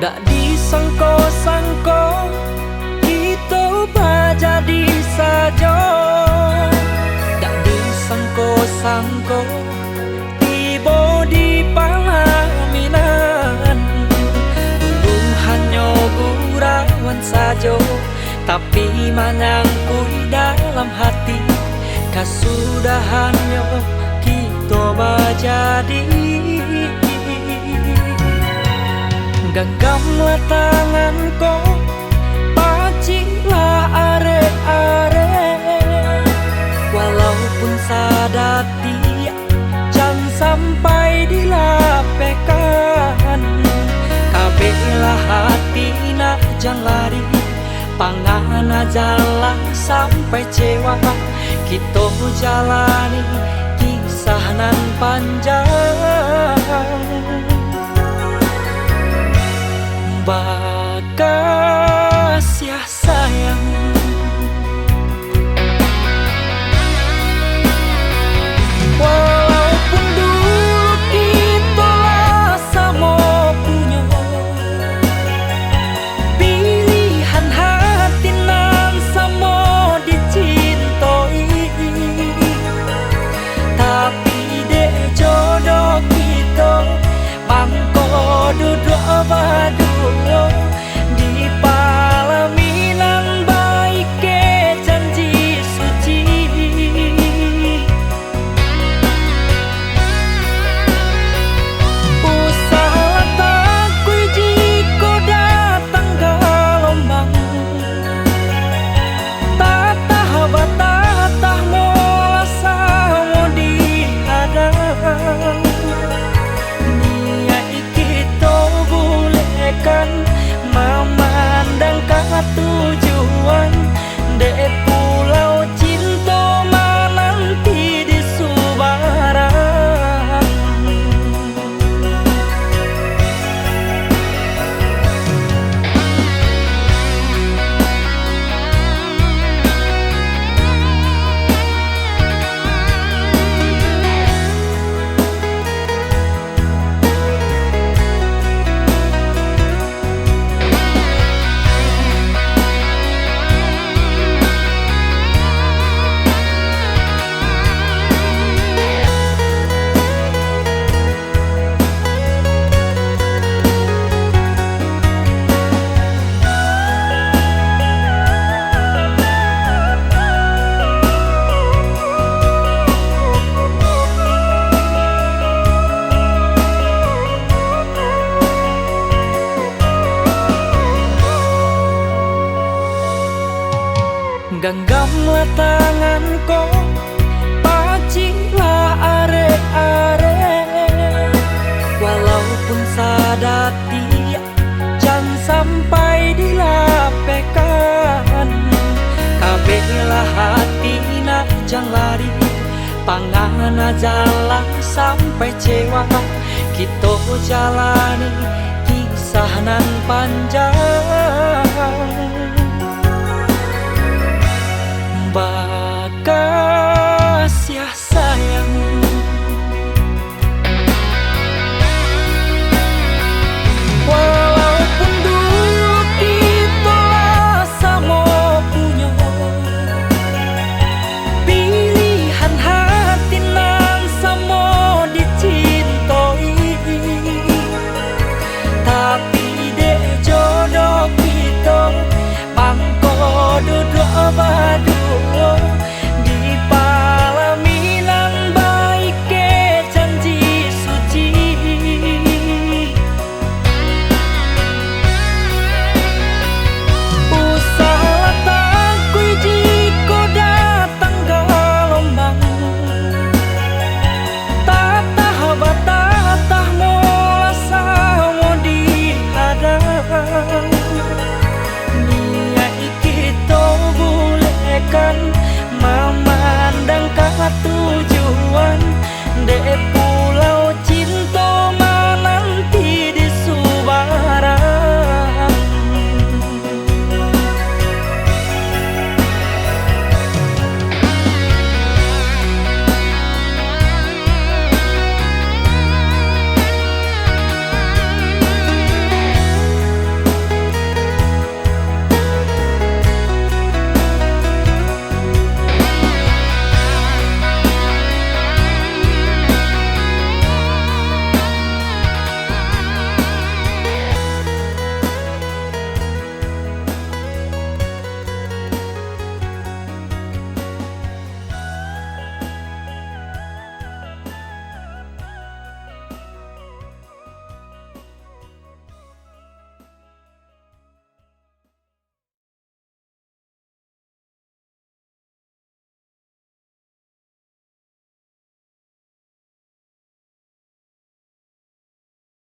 Dak disangko-sangko kita jadi saja. Dak disangko-sangko tiba di pelaminan. Dulu hanya gurauan saja, tapi menyangkui dalam hati kesudahannya kita menjadi. Genggamlah tanganku, pacilah are-are. Walaupun sadati jangan sampai dilapehkan. Kabelah hati nak jangan lari, pangan jalan sampai cewa. Kita jalani kisah nan panjang. Bagas ya sayang, walaupun dulu kita lah sama punya pilihan hati nan sama dicintai, tapi dek jodoh kita mangko duduk badu di pelaminan baik ke janji suci. Usaha takui jika datang gelombang, tatah batatah mola samo dihadang. Niat kita bolehkan memandang ke tujuan, dek pulau cinta menanti di Subarang. Genggamlah tanganku, pacilah are-are. Walaupun sadati jangan sampai dilapehkan. Kabelah hati nak jangan lari, pangan jalan sampai cewa. Kita jalani kisah nan panjang. Bagas ya sayang.